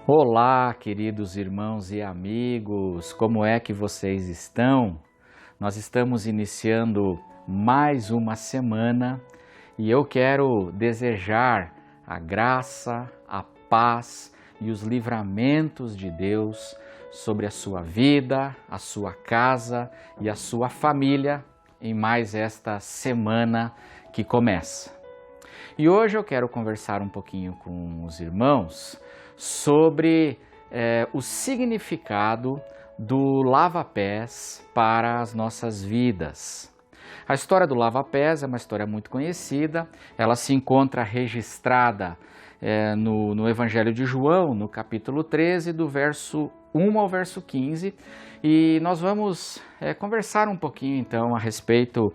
Olá, queridos irmãos e amigos, como é que vocês estão? Nós estamos iniciando mais uma semana e eu quero desejar a graça, a paz e os livramentos de Deus sobre a sua vida, a sua casa e a sua família em mais esta semana que começa. E hoje eu quero conversar um pouquinho com os irmãos sobre o significado do lava-pés para as nossas vidas. A história do lava-pés é uma história muito conhecida, ela se encontra registrada no Evangelho de João, no capítulo 13, do verso 1 ao verso 15, e nós vamos conversar um pouquinho então a respeito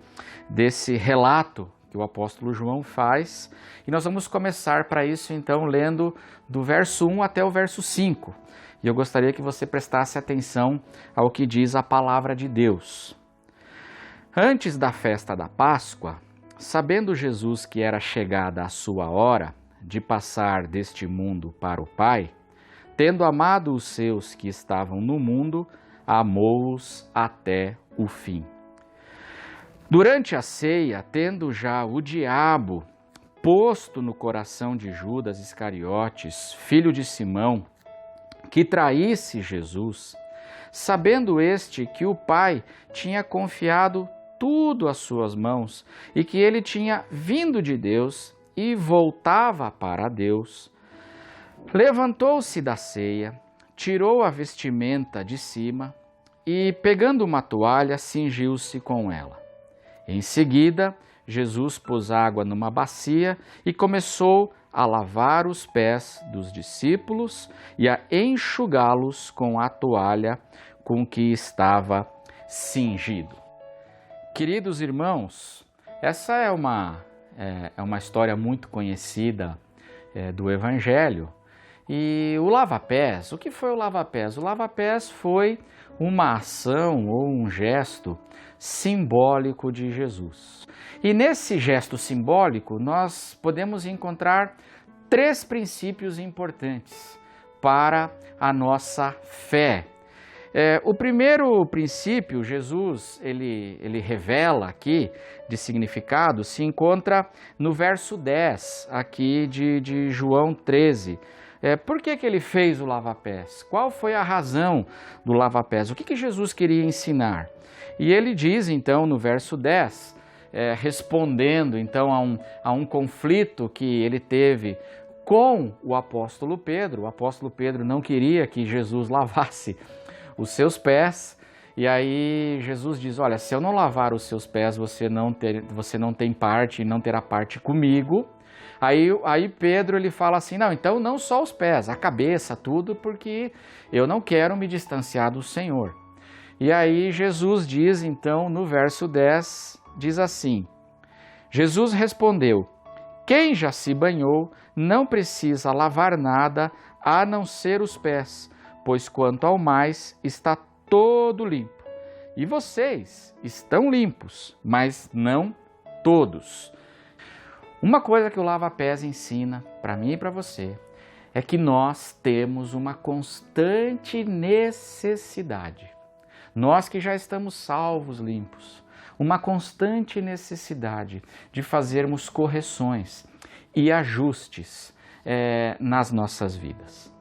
desse relato que o apóstolo João faz, e nós vamos começar para isso então lendo do verso 1 até o verso 5, e eu gostaria que você prestasse atenção ao que diz a palavra de Deus. Antes da festa da Páscoa, sabendo Jesus que era chegada a sua hora de passar deste mundo para o Pai, tendo amado os seus que estavam no mundo, amou-os até o fim. Durante a ceia, tendo já o diabo posto no coração de Judas Iscariotes, filho de Simão, que traísse Jesus, sabendo este que o Pai tinha confiado tudo às suas mãos e que ele tinha vindo de Deus e voltava para Deus, levantou-se da ceia, tirou a vestimenta de cima e, pegando uma toalha, cingiu-se com ela. Em seguida, Jesus pôs água numa bacia e começou a lavar os pés dos discípulos e a enxugá-los com a toalha com que estava cingido. Queridos irmãos, essa é uma história muito conhecida do Evangelho. E o lava-pés, o que foi o lava-pés? O lava-pés foi uma ação ou um gesto simbólico de Jesus. E nesse gesto simbólico nós podemos encontrar três princípios importantes para a nossa fé. O primeiro princípio, Jesus ele revela aqui de significado, se encontra no verso 10 aqui de João 13. Por que ele fez o lava-pés? Qual foi a razão do lava-pés? O que Jesus queria ensinar? E ele diz então no verso 10, respondendo então a um conflito que ele teve com o apóstolo Pedro não queria que Jesus lavasse os seus pés, e aí Jesus diz, olha, se eu não lavar os seus pés, você não tem parte e não terá parte comigo. Aí Pedro ele fala assim, não, então não só os pés, a cabeça, tudo, porque eu não quero me distanciar do Senhor. E aí Jesus diz então no verso 10, diz assim, Jesus respondeu, quem já se banhou não precisa lavar nada a não ser os pés, pois quanto ao mais está todo limpo. E vocês estão limpos, mas não todos. Uma coisa que o lava-pés ensina para mim e para você é que nós temos uma constante necessidade. Nós que já estamos salvos, limpos, uma constante necessidade de fazermos correções e ajustes nas nossas vidas.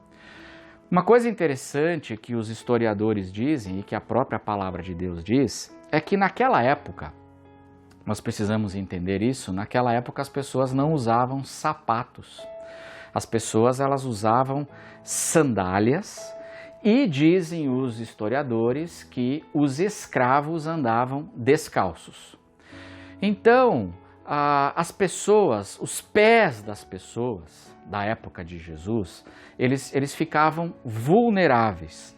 Uma coisa interessante que os historiadores dizem e que a própria palavra de Deus diz é que naquela época, nós precisamos entender isso, naquela época as pessoas não usavam sapatos. As pessoas elas usavam sandálias e dizem os historiadores que os escravos andavam descalços. Então, as pessoas, os pés das pessoas da época de Jesus, eles ficavam vulneráveis.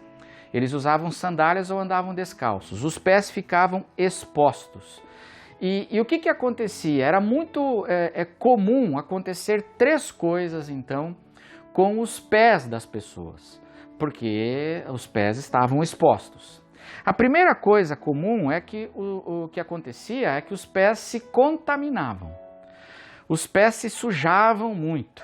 Eles usavam sandálias ou andavam descalços. Os pés ficavam expostos. E o que acontecia? Era muito comum acontecer três coisas, então, com os pés das pessoas, porque os pés estavam expostos. A primeira coisa comum é que o que acontecia é que os pés se contaminavam. Os pés se sujavam muito,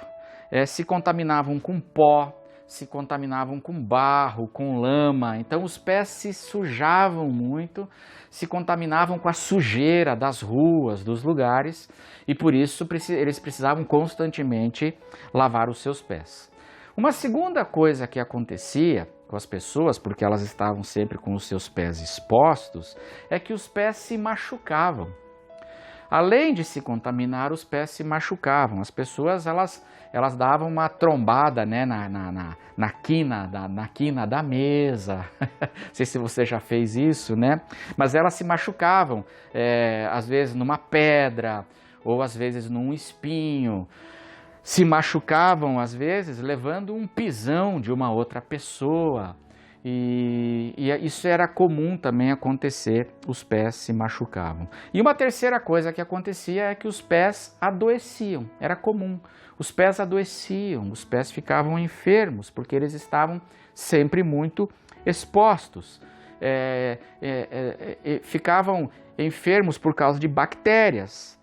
se contaminavam com pó, se contaminavam com barro, com lama, então os pés se sujavam muito, se contaminavam com a sujeira das ruas, dos lugares, e por isso eles precisavam constantemente lavar os seus pés. Uma segunda coisa que acontecia com as pessoas, porque elas estavam sempre com os seus pés expostos, é que os pés se machucavam. Além de se contaminar, os pés se machucavam. As pessoas elas davam uma trombada, né, na quina da mesa. Não sei se você já fez isso, né? Mas elas se machucavam, às vezes numa pedra ou às vezes num espinho. Se machucavam, às vezes, levando um pisão de uma outra pessoa. E isso era comum também acontecer, os pés se machucavam. E uma terceira coisa que acontecia é que os pés adoeciam, era comum. Os pés adoeciam, os pés ficavam enfermos, porque eles estavam sempre muito expostos. Ficavam enfermos por causa de bactérias,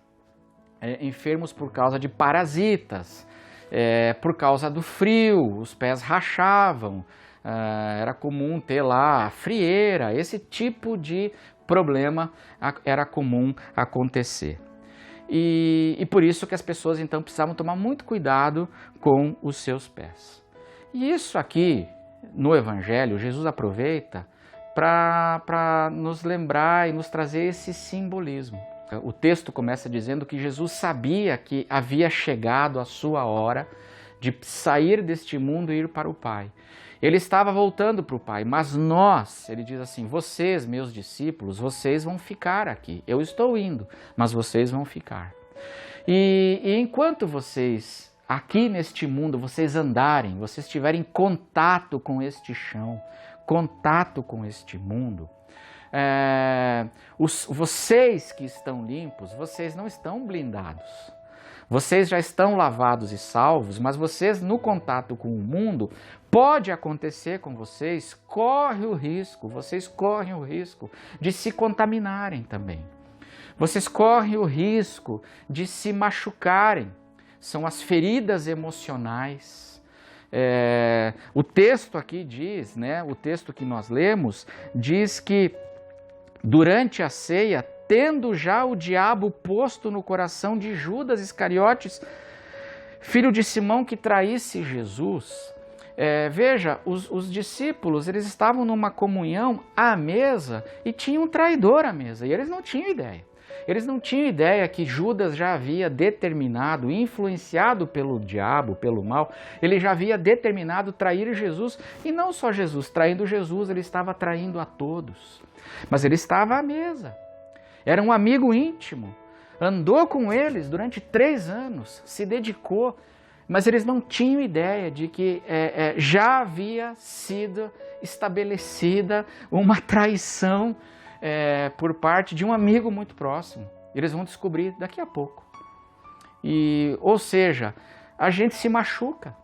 enfermos por causa de parasitas, por causa do frio, os pés rachavam. Era comum ter lá frieira, esse tipo de problema era comum acontecer. E por isso que as pessoas então precisavam tomar muito cuidado com os seus pés. E isso aqui, no Evangelho, Jesus aproveita para nos lembrar e nos trazer esse simbolismo. O texto começa dizendo que Jesus sabia que havia chegado a sua hora de sair deste mundo e ir para o Pai. Ele estava voltando para o Pai, mas nós, ele diz assim, vocês, meus discípulos, vocês vão ficar aqui. Eu estou indo, mas vocês vão ficar. E enquanto vocês, aqui neste mundo, vocês andarem, vocês tiverem contato com este chão, contato com este mundo, vocês que estão limpos, vocês não estão blindados. Vocês já estão lavados e salvos, mas vocês no contato com o mundo, pode acontecer com vocês, vocês correm o risco de se contaminarem também. Vocês correm o risco de se machucarem, são as feridas emocionais. O texto aqui diz, né, o texto que nós lemos, diz que durante a ceia, tendo já o diabo posto no coração de Judas Iscariotes, filho de Simão, que traísse Jesus. Veja, os discípulos, eles estavam numa comunhão à mesa e tinha um traidor à mesa, e eles não tinham ideia. Eles não tinham ideia que Judas já havia determinado, influenciado pelo diabo, pelo mal, ele já havia determinado trair Jesus, e não só Jesus, traindo Jesus, ele estava traindo a todos. Mas ele estava à mesa. Era um amigo íntimo, andou com eles durante 3 anos, se dedicou, mas eles não tinham ideia de que já havia sido estabelecida uma traição por parte de um amigo muito próximo. Eles vão descobrir daqui a pouco. Ou seja, a gente se machuca.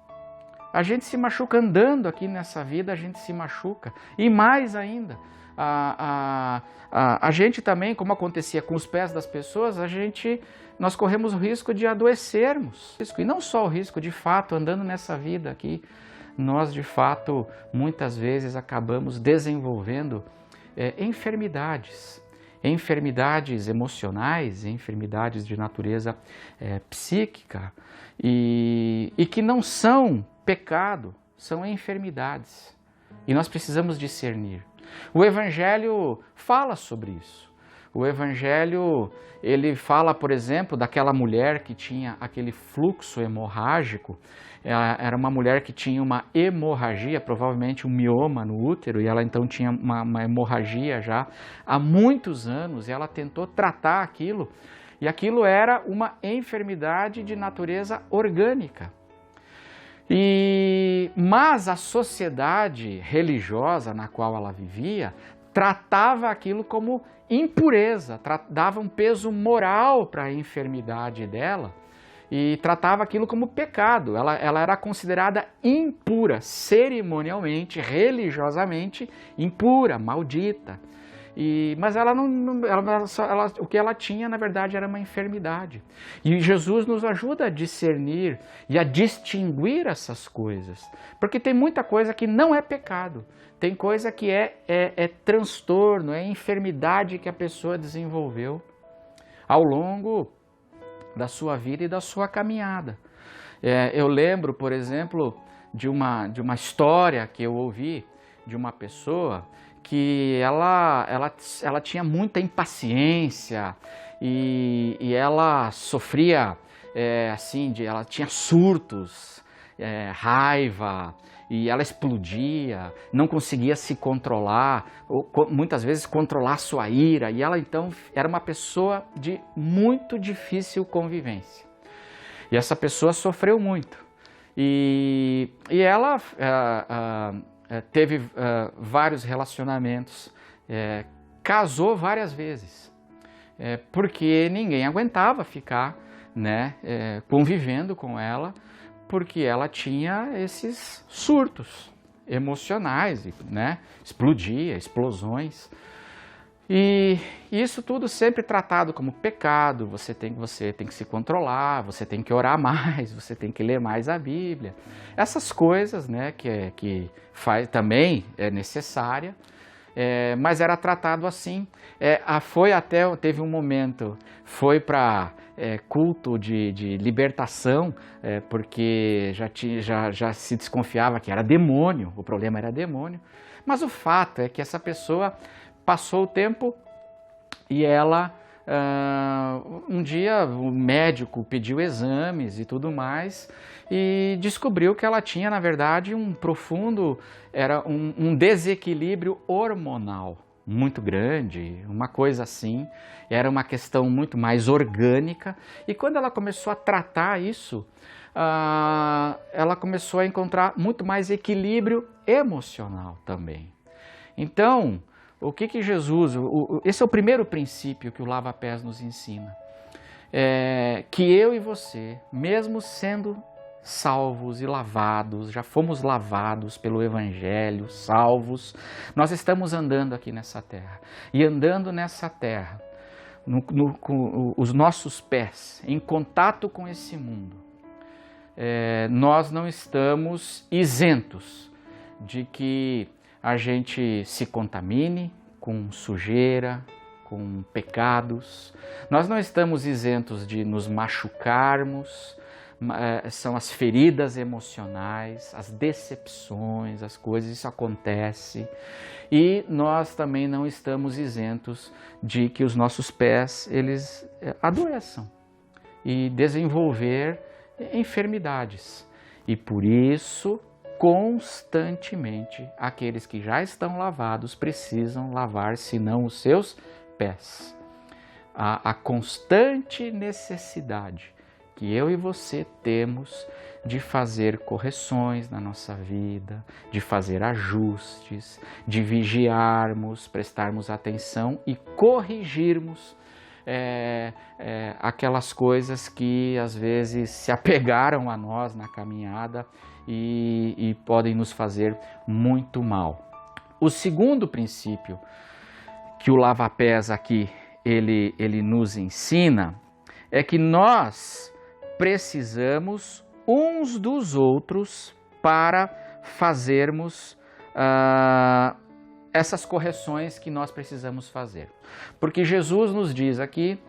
A gente se machuca andando aqui nessa vida, a gente se machuca. E mais ainda, a gente também, como acontecia com os pés das pessoas, nós corremos o risco de adoecermos. E não só o risco, de fato, andando nessa vida aqui, nós de fato, muitas vezes acabamos desenvolvendo enfermidades emocionais, enfermidades de natureza psíquica, e que não são pecado, são enfermidades. E nós precisamos discernir. O Evangelho fala sobre isso. O Evangelho, ele fala, por exemplo, daquela mulher que tinha aquele fluxo hemorrágico. Era uma mulher que tinha uma hemorragia, provavelmente um mioma no útero, e ela então tinha uma hemorragia já há muitos anos, e ela tentou tratar aquilo, e aquilo era uma enfermidade de natureza orgânica. Mas a sociedade religiosa na qual ela vivia tratava aquilo como impureza, dava um peso moral para a enfermidade dela e tratava aquilo como pecado. Ela era considerada impura, cerimonialmente, religiosamente impura, maldita. Mas o que ela tinha, na verdade, era uma enfermidade. E Jesus nos ajuda a discernir e a distinguir essas coisas. Porque tem muita coisa que não é pecado. Tem coisa que é transtorno, é enfermidade que a pessoa desenvolveu ao longo da sua vida e da sua caminhada. Eu lembro, por exemplo, de uma história que eu ouvi de uma pessoa que ela tinha muita impaciência e ela sofria, ela tinha surtos, raiva, e ela explodia, não conseguia se controlar, ou muitas vezes controlar sua ira, e ela então era uma pessoa de muito difícil convivência. E essa pessoa sofreu muito. E ela teve vários relacionamentos, casou várias vezes, porque ninguém aguentava ficar, né, convivendo com ela, porque ela tinha esses surtos emocionais, né, explodia, explosões. E isso tudo sempre tratado como pecado. Você tem que se controlar, você tem que orar mais, você tem que ler mais a Bíblia. Essas coisas, né, que também é necessária, mas era tratado assim. Teve um momento, foi para culto de libertação, porque já se desconfiava que era demônio, o problema era demônio. Mas o fato é que essa pessoa passou o tempo e ela, um dia o médico pediu exames e tudo mais e descobriu que ela tinha, na verdade, um desequilíbrio hormonal muito grande, uma coisa assim, era uma questão muito mais orgânica. E quando ela começou a tratar isso, ela começou a encontrar muito mais equilíbrio emocional também. Então, o que Jesus... Esse é o primeiro princípio que o Lava-Pés nos ensina. Que eu e você, mesmo sendo salvos e lavados, já fomos lavados pelo Evangelho, salvos, nós estamos andando aqui nessa terra. E andando nessa terra, com os nossos pés em contato com esse mundo, nós não estamos isentos de que a gente se contamine com sujeira, com pecados. Nós não estamos isentos de nos machucarmos, são as feridas emocionais, as decepções, as coisas, isso acontece. E nós também não estamos isentos de que os nossos pés, eles adoeçam e desenvolver enfermidades. E por isso, constantemente, aqueles que já estão lavados precisam lavar, senão os seus pés. A constante necessidade que eu e você temos de fazer correções na nossa vida, de fazer ajustes, de vigiarmos, prestarmos atenção e corrigirmos aquelas coisas que às vezes se apegaram a nós na caminhada e podem nos fazer muito mal. O segundo princípio que o Lava-Pés aqui ele nos ensina é que nós precisamos uns dos outros para fazermos essas correções que nós precisamos fazer. Porque Jesus nos diz aqui,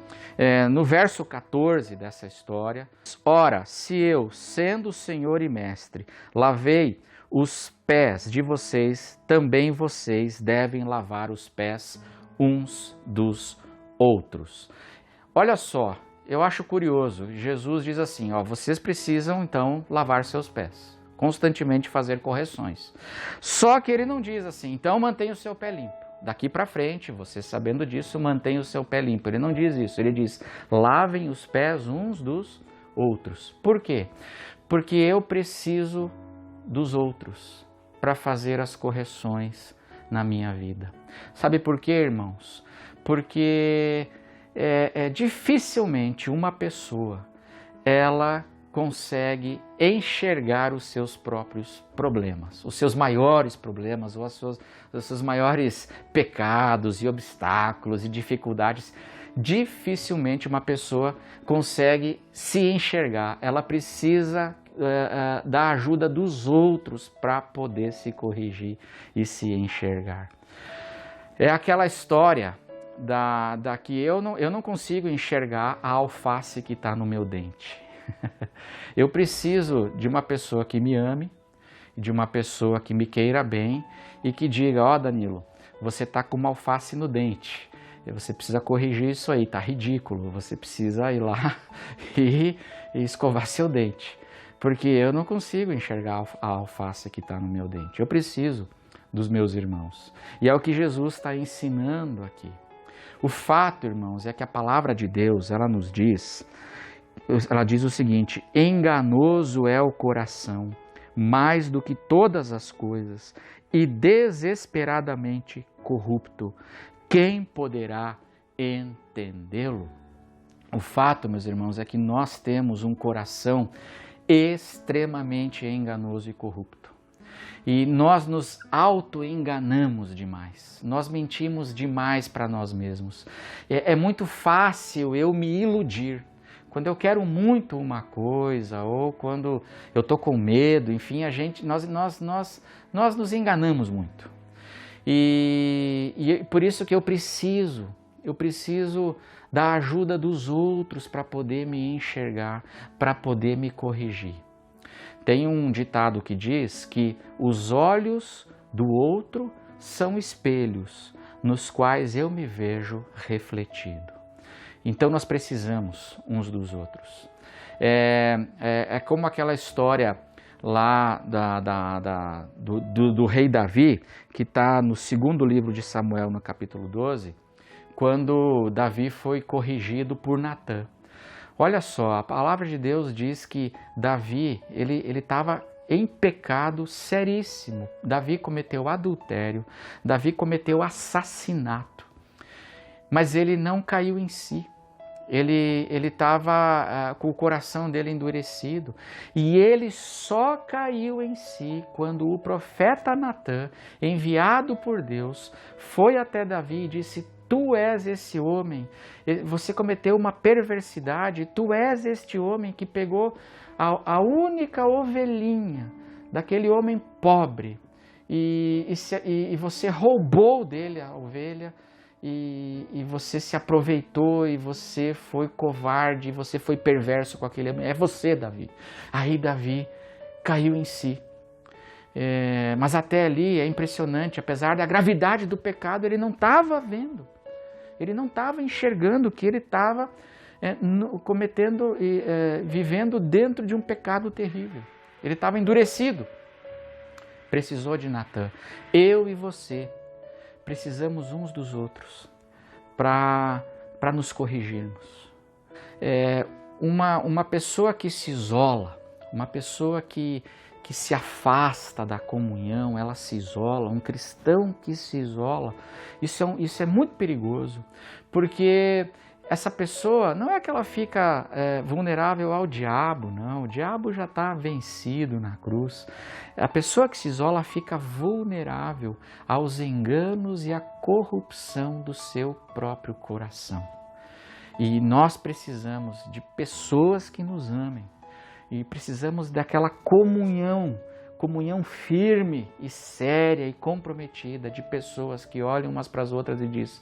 no verso 14 dessa história: ora, se eu, sendo Senhor e Mestre, lavei os pés de vocês, também vocês devem lavar os pés uns dos outros. Olha só, eu acho curioso, Jesus diz assim, vocês precisam então lavar seus pés, constantemente fazer correções. Só que ele não diz assim, então mantenha o seu pé limpo. Daqui para frente, você sabendo disso, mantenha o seu pé limpo. Ele não diz isso, ele diz, lavem os pés uns dos outros. Por quê? Porque eu preciso dos outros para fazer as correções na minha vida. Sabe por quê, irmãos? Porque dificilmente uma pessoa ela consegue enxergar os seus próprios problemas, os seus maiores problemas, ou os seus maiores pecados e obstáculos e dificuldades. Dificilmente uma pessoa consegue se enxergar, ela precisa da ajuda dos outros para poder se corrigir e se enxergar. É aquela história da que eu não consigo enxergar a alface que está no meu dente. Eu preciso de uma pessoa que me ame, de uma pessoa que me queira bem e que diga: ó, Danilo, você está com uma alface no dente, você precisa corrigir isso aí, tá ridículo, você precisa ir lá e escovar seu dente, porque eu não consigo enxergar a alface que está no meu dente, eu preciso dos meus irmãos. E é o que Jesus está ensinando aqui. O fato, irmãos, é que a palavra de Deus, ela diz o seguinte: enganoso é o coração, mais do que todas as coisas, e desesperadamente corrupto. Quem poderá entendê-lo? O fato, meus irmãos, é que nós temos um coração extremamente enganoso e corrupto. E nós nos auto-enganamos demais, nós mentimos demais para nós mesmos. É muito fácil eu me iludir. Quando eu quero muito uma coisa, ou quando eu estou com medo, enfim, nós nos enganamos muito. E por isso que eu preciso da ajuda dos outros para poder me enxergar, para poder me corrigir. Tem um ditado que diz que os olhos do outro são espelhos nos quais eu me vejo refletido. Então nós precisamos uns dos outros. É como aquela história lá do rei Davi, que está no segundo livro de Samuel, no capítulo 12, quando Davi foi corrigido por Natã. Olha só, a palavra de Deus diz que Davi, ele estava em pecado seríssimo. Davi cometeu adultério, Davi cometeu assassinato, mas ele não caiu em si. Ele estava com o coração dele endurecido, e ele só caiu em si quando o profeta Natã, enviado por Deus, foi até Davi e disse: tu és esse homem, você cometeu uma perversidade, tu és este homem que pegou a única ovelhinha daquele homem pobre e você roubou dele a ovelha e você se aproveitou e você foi covarde, você foi perverso com aquele homem, é você, Davi. Aí Davi caiu em si. Mas até ali é impressionante, apesar da gravidade do pecado, ele não estava vendo. Ele não estava enxergando que ele estava cometendo e vivendo dentro de um pecado terrível. Ele estava endurecido. Precisou de Natã. Eu e você precisamos uns dos outros para nos corrigirmos. Uma pessoa que se isola, uma pessoa que se afasta da comunhão, ela se isola, um cristão que se isola, isso é muito perigoso, porque essa pessoa não é que ela fica vulnerável ao diabo, não, o diabo já está vencido na cruz. A pessoa que se isola fica vulnerável aos enganos e à corrupção do seu próprio coração. E nós precisamos de pessoas que nos amem, e precisamos daquela comunhão firme e séria e comprometida de pessoas que olham umas para as outras e dizem: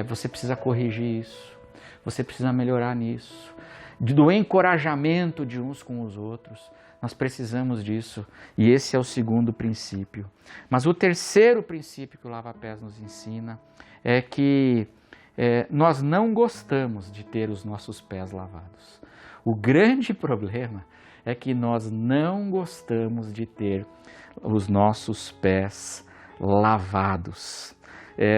você precisa corrigir isso, você precisa melhorar nisso, do encorajamento de uns com os outros. Nós precisamos disso, e esse é o segundo princípio. Mas o terceiro princípio que o Lava Pés nos ensina é que nós não gostamos de ter os nossos pés lavados. O grande problema é que nós não gostamos de ter os nossos pés lavados.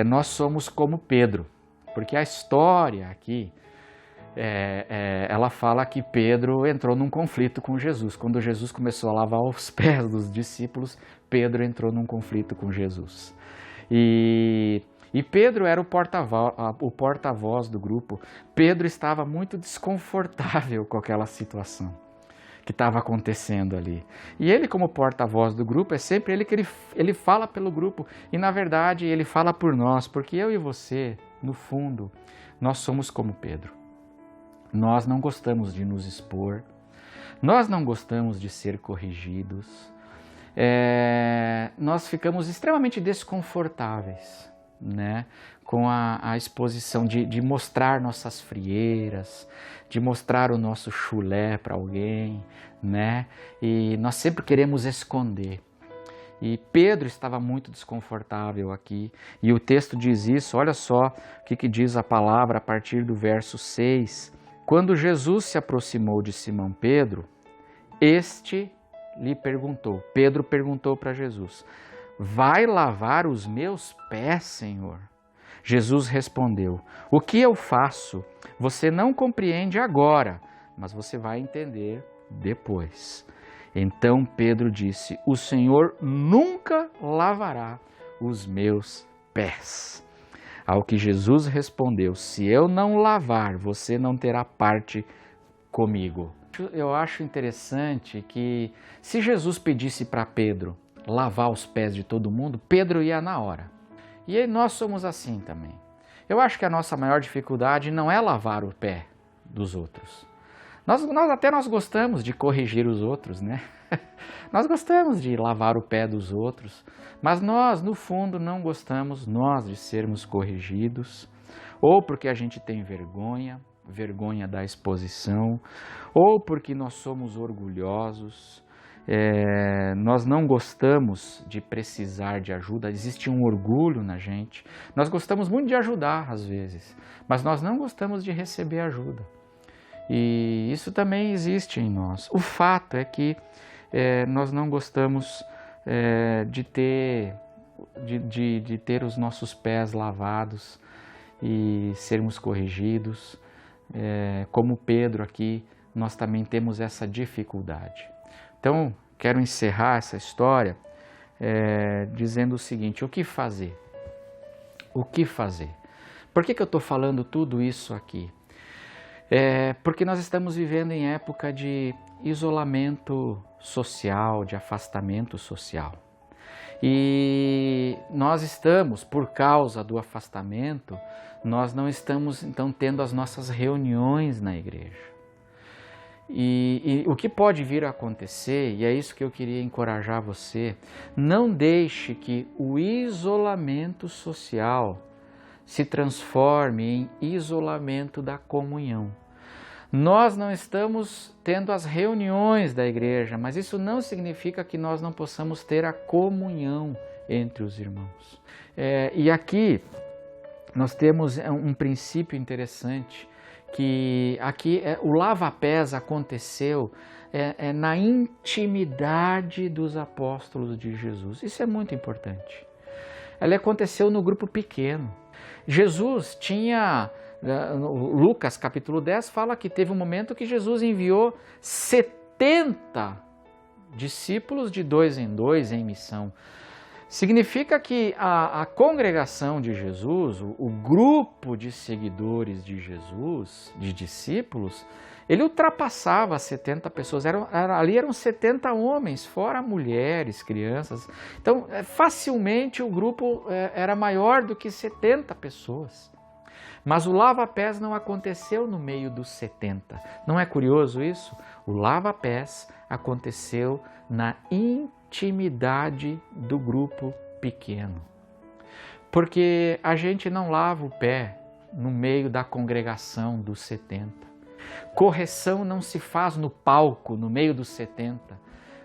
Nós somos como Pedro, porque a história aqui, ela fala que Pedro entrou num conflito com Jesus. Quando Jesus começou a lavar os pés dos discípulos, Pedro entrou num conflito com Jesus. E Pedro era o porta-voz do grupo. Pedro estava muito desconfortável com aquela situação. que estava acontecendo ali. E ele, como porta-voz do grupo, é sempre ele que ele fala pelo grupo. E, na verdade, ele fala por nós, porque eu e você, no fundo, nós somos como Pedro. Nós não gostamos de nos expor, nós não gostamos de ser corrigidos, nós ficamos extremamente desconfortáveis, né, com a exposição de mostrar nossas frieiras, de mostrar o nosso chulé para alguém, né, e nós sempre queremos esconder. E Pedro estava muito desconfortável aqui, e o texto diz isso. Olha só o que diz a palavra a partir do verso 6. Quando Jesus se aproximou de Simão Pedro, este lhe perguntou, Pedro perguntou para Jesus, vai lavar os meus pés, Senhor? Jesus respondeu, o que eu faço você não compreende agora, mas você vai entender depois. Então Pedro disse, o Senhor nunca lavará os meus pés. Ao que Jesus respondeu, se eu não lavar, você não terá parte comigo. Eu acho interessante que se Jesus pedisse para Pedro lavar os pés de todo mundo, Pedro ia na hora. E aí nós somos assim também. Eu acho que a nossa maior dificuldade não é lavar o pé dos outros. Nós gostamos de corrigir os outros, né? Nós gostamos de lavar o pé dos outros, mas nós, no fundo, não gostamos de sermos corrigidos, ou porque a gente tem vergonha da exposição, ou porque nós somos orgulhosos, nós não gostamos de precisar de ajuda, existe um orgulho na gente. Nós gostamos muito de ajudar às vezes, mas nós não gostamos de receber ajuda. E isso também existe em nós. O fato é que nós não gostamos de ter os nossos pés lavados e sermos corrigidos. Como Pedro aqui, nós também temos essa dificuldade. Então, quero encerrar essa história dizendo o seguinte, o que fazer? O que fazer? Por que eu estou falando tudo isso aqui? Porque nós estamos vivendo em época de isolamento social, de afastamento social. E nós estamos, por causa do afastamento, nós não estamos então tendo as nossas reuniões na igreja. E o que pode vir a acontecer, e é isso que eu queria encorajar você, não deixe que o isolamento social se transforme em isolamento da comunhão. Nós não estamos tendo as reuniões da igreja, mas isso não significa que nós não possamos ter a comunhão entre os irmãos. E aqui nós temos um princípio interessante, que aqui o lava-pés aconteceu na intimidade dos apóstolos de Jesus. Isso é muito importante. Ela aconteceu no grupo pequeno. Jesus tinha, Lucas capítulo 10 fala que teve um momento que Jesus enviou 70 discípulos de 2 em 2 em missão. Significa que a congregação de Jesus, o grupo de seguidores de Jesus, de discípulos, ele ultrapassava 70 pessoas, ali eram 70 homens, fora mulheres, crianças. Então, facilmente o grupo era maior do que 70 pessoas. Mas o lava-pés não aconteceu no meio dos 70. Não é curioso isso? O lava-pés aconteceu na intimidade do grupo pequeno. Porque a gente não lava o pé no meio da congregação dos 70. Correção não se faz no palco, no meio dos 70.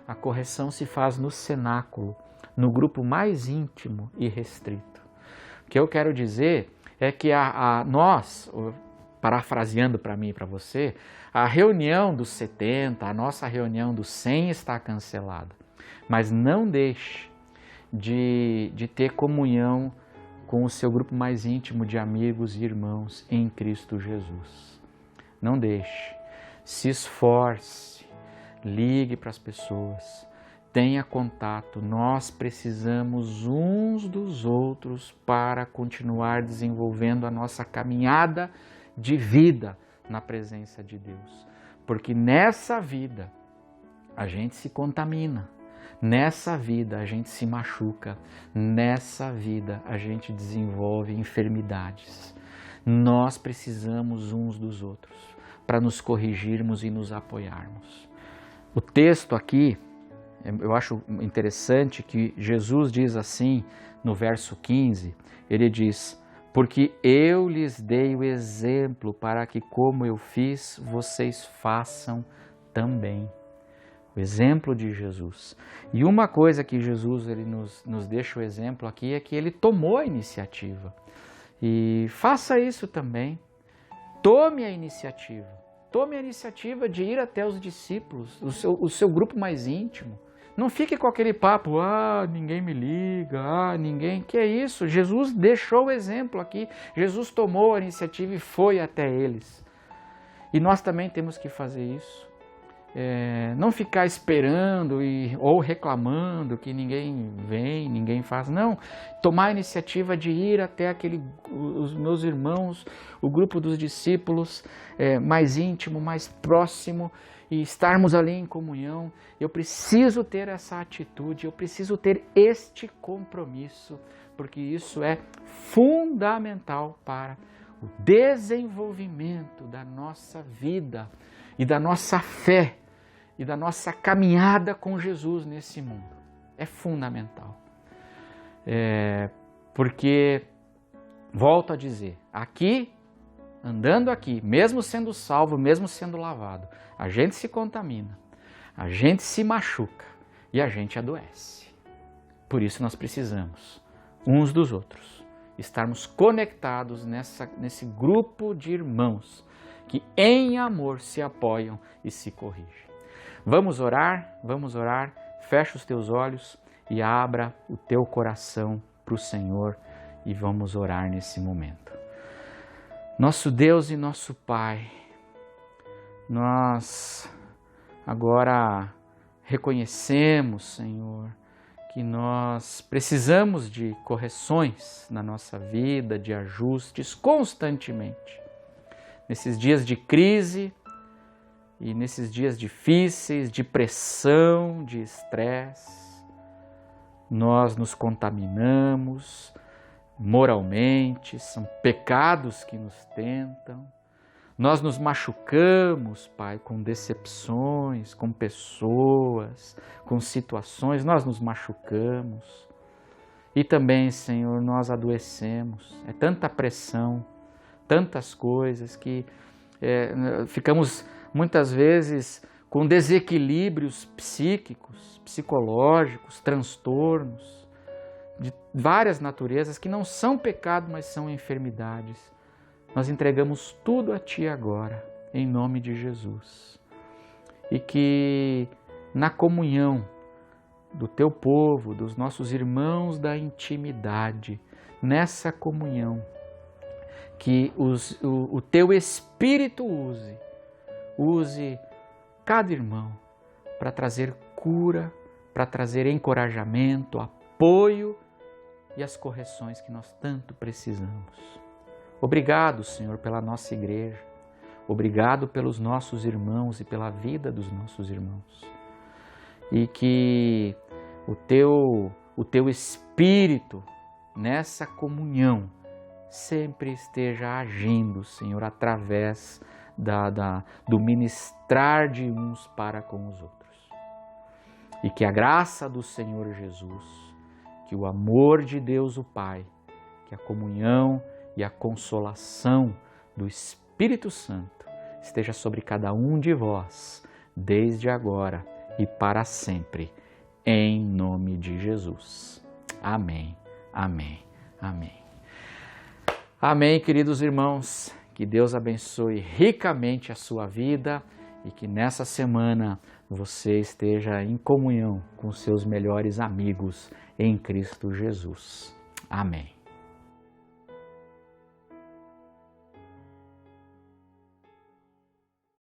A correção se faz no cenáculo, no grupo mais íntimo e restrito. O que eu quero dizer é que nós, parafraseando para mim e para você, a reunião dos 70, a nossa reunião dos 100 está cancelada. Mas não deixe de ter comunhão com o seu grupo mais íntimo de amigos e irmãos em Cristo Jesus. Não deixe, se esforce, ligue para as pessoas, tenha contato. Nós precisamos uns dos outros para continuar desenvolvendo a nossa caminhada de vida na presença de Deus. Porque nessa vida a gente se contamina. Nessa vida a gente se machuca, nessa vida a gente desenvolve enfermidades. Nós precisamos uns dos outros para nos corrigirmos e nos apoiarmos. O texto aqui, eu acho interessante que Jesus diz assim no verso 15, ele diz: porque eu lhes dei o exemplo para que como eu fiz, vocês façam também. O exemplo de Jesus. E uma coisa que Jesus ele nos deixa o exemplo aqui é que ele tomou a iniciativa. E faça isso também. Tome a iniciativa. Tome a iniciativa de ir até os discípulos, o seu grupo mais íntimo. Não fique com aquele papo, ninguém me liga, ninguém... Que é isso? Jesus deixou o exemplo aqui. Jesus tomou a iniciativa e foi até eles. E nós também temos que fazer isso. Não ficar esperando ou reclamando que ninguém vem, ninguém faz. Não, tomar a iniciativa de ir até os meus irmãos, o grupo dos discípulos mais íntimo, mais próximo, e estarmos ali em comunhão. Eu preciso ter essa atitude, eu preciso ter este compromisso, porque isso é fundamental para o desenvolvimento da nossa vida e da nossa fé e da nossa caminhada com Jesus nesse mundo. É fundamental. Porque, volto a dizer, aqui, andando aqui, mesmo sendo salvo, mesmo sendo lavado, a gente se contamina, a gente se machuca e a gente adoece. Por isso nós precisamos, uns dos outros, estarmos conectados nesse grupo de irmãos que em amor se apoiam e se corrigem. Vamos orar, fecha os teus olhos e abra o teu coração para o Senhor e vamos orar nesse momento. Nosso Deus e nosso Pai, nós agora reconhecemos, Senhor, que nós precisamos de correções na nossa vida, de ajustes constantemente. Nesses dias de crise e nesses dias difíceis, de pressão, de estresse, nós nos contaminamos moralmente, são pecados que nos tentam. Nós nos machucamos, Pai, com decepções, com pessoas, com situações, nós nos machucamos. E também, Senhor, nós adoecemos. É tanta pressão, tantas coisas que ficamos muitas vezes com desequilíbrios psíquicos, psicológicos, transtornos de várias naturezas que não são pecado, mas são enfermidades. Nós entregamos tudo a Ti agora, em nome de Jesus. E que na comunhão do Teu povo, dos nossos irmãos da intimidade, nessa comunhão, que o Teu Espírito use cada irmão para trazer cura, para trazer encorajamento, apoio e as correções que nós tanto precisamos. Obrigado, Senhor, pela nossa igreja. Obrigado pelos nossos irmãos e pela vida dos nossos irmãos. E que o Teu Espírito nessa comunhão sempre esteja agindo, Senhor, através do ministrar de uns para com os outros. E que a graça do Senhor Jesus, que o amor de Deus o Pai, que a comunhão e a consolação do Espírito Santo esteja sobre cada um de vós, desde agora e para sempre, em nome de Jesus. Amém, amém, amém. Amém, queridos irmãos, que Deus abençoe ricamente a sua vida e que nessa semana você esteja em comunhão com seus melhores amigos em Cristo Jesus. Amém.